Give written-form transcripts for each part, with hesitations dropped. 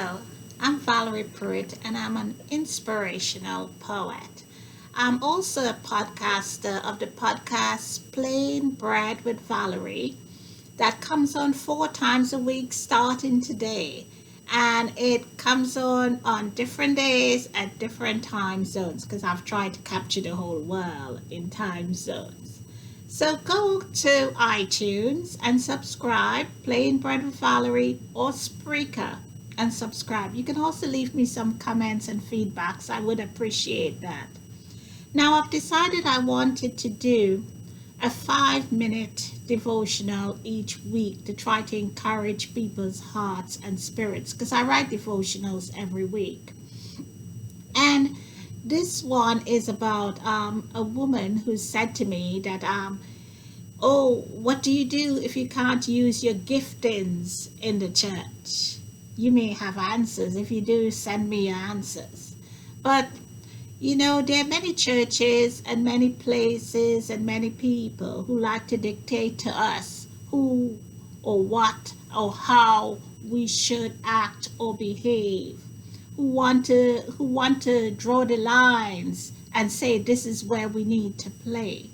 Hello, I'm Valerie Pruitt and I'm an inspirational poet. I'm also a podcaster of the podcast Plain Bread with Valerie that comes on 4 times a week starting today. And it comes on different days at different time zones because I've tried to capture the whole world in time zones. So go to iTunes and subscribe, Plain Bread with Valerie or Spreaker and subscribe. You can also leave me some comments and feedbacks. I would appreciate that. Now I've decided I wanted to do a 5 minute devotional each week to try to encourage people's hearts and spirits because I write devotionals every week. And this one is about a woman who said to me that oh, what do you do if you can't use your giftings in the church? You may have answers. If you do, send me your answers. But there are many churches and many places and many people who like to dictate to us who or what or how we should act or behave, who want to draw the lines and say this is where we need to play.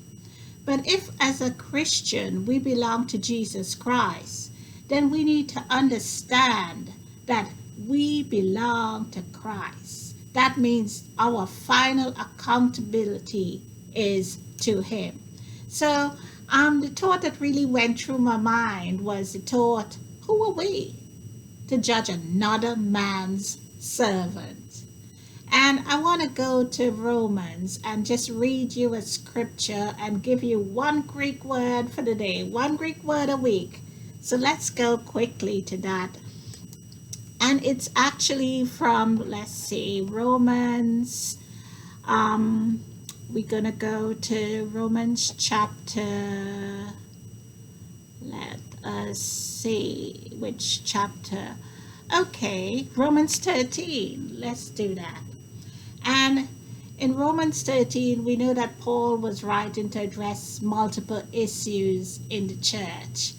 But if, as a Christian, we belong to Jesus Christ, then we need to understand that we belong to Christ. That means our final accountability is to Him. So, the thought that really went through my mind was the thought, who are we to judge another man's servant? And I want to go to Romans and just read you a scripture and give you one Greek word for the day, one Greek word a week. So let's go quickly to that. And it's actually from, let's see, Romans. We're going to go to Romans chapter, let us see which chapter. Okay, Romans 13. Let's do that. And in Romans 13, we know that Paul was writing to address multiple issues in the church.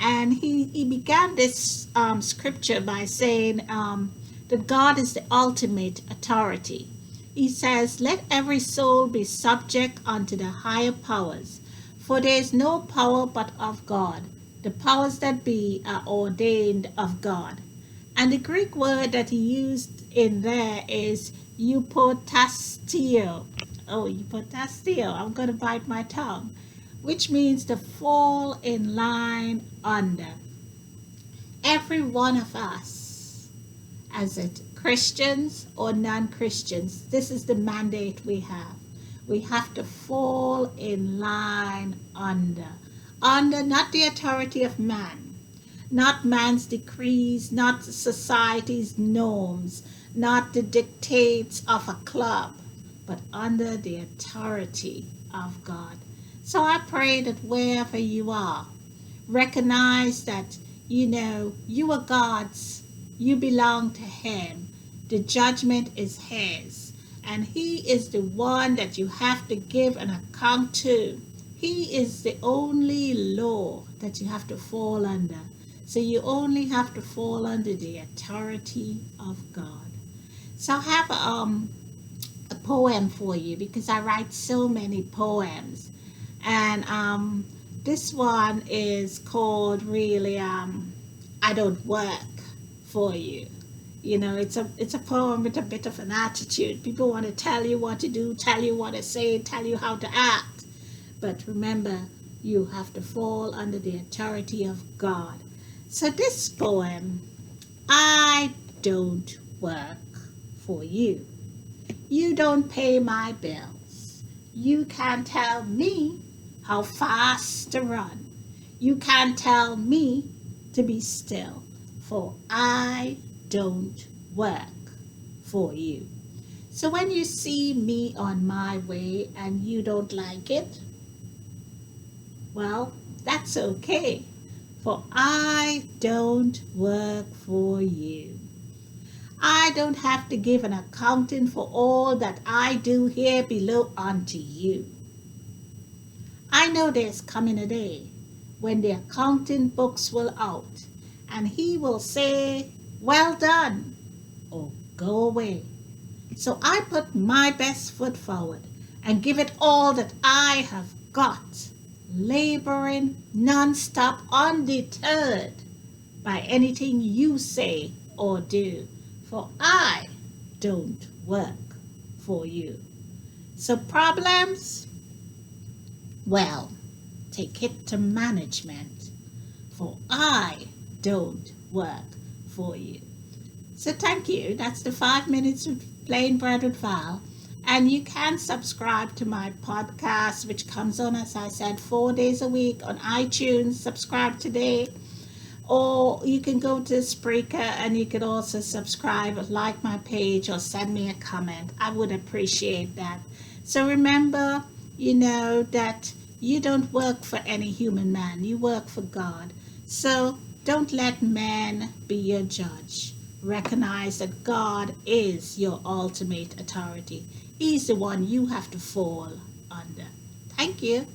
And he began this scripture by saying that God is the ultimate authority. He says, let every soul be subject unto the higher powers, for there is no power but of God. The powers that be are ordained of God. And the Greek word that he used in there is eupotastio. Oh, eupotastio. I'm going to bite my tongue. Which means to fall in line under. Every one of us, as it Christians or non-Christians, this is the mandate we have. We have to fall in line under. Under not the authority of man, not man's decrees, not society's norms, not the dictates of a club, but under the authority of God. So I pray that wherever you are, recognize that, you are God's, you belong to Him. The judgment is His, and He is the one that you have to give an account to. He is the only law that you have to fall under. So you only have to fall under the authority of God. So I have a poem for you because I write so many poems. And this one is called really I Don't Work for You. It's a poem with a bit of an attitude. People want to tell you what to do, tell you what to say, tell you how to act. But remember, you have to fall under the authority of God. So this poem, I don't work for you. You don't pay my bills. You can't tell me how fast to run. You can't tell me to be still, for I don't work for you. So when you see me on my way and you don't like it, well, that's okay, for I don't work for you. I don't have to give an accounting for all that I do here below unto you. I know there's coming a day when the accounting books will out and He will say, well done, or go away. So I put my best foot forward and give it all that I have got, laboring non-stop, undeterred by anything you say or do, for I don't work for you. So problems, well, take it to management, for I don't work for you. So thank you. That's the 5 minutes of Plain Bread with Val. And you can subscribe to my podcast, which comes on, as I said, 4 days a week on iTunes. Subscribe today. Or you can go to Spreaker and you can also subscribe, like my page, or send me a comment. I would appreciate that. So remember, that you don't work for any human man. You work for God. So don't let man be your judge. Recognize that God is your ultimate authority. He's the one you have to fall under. Thank you.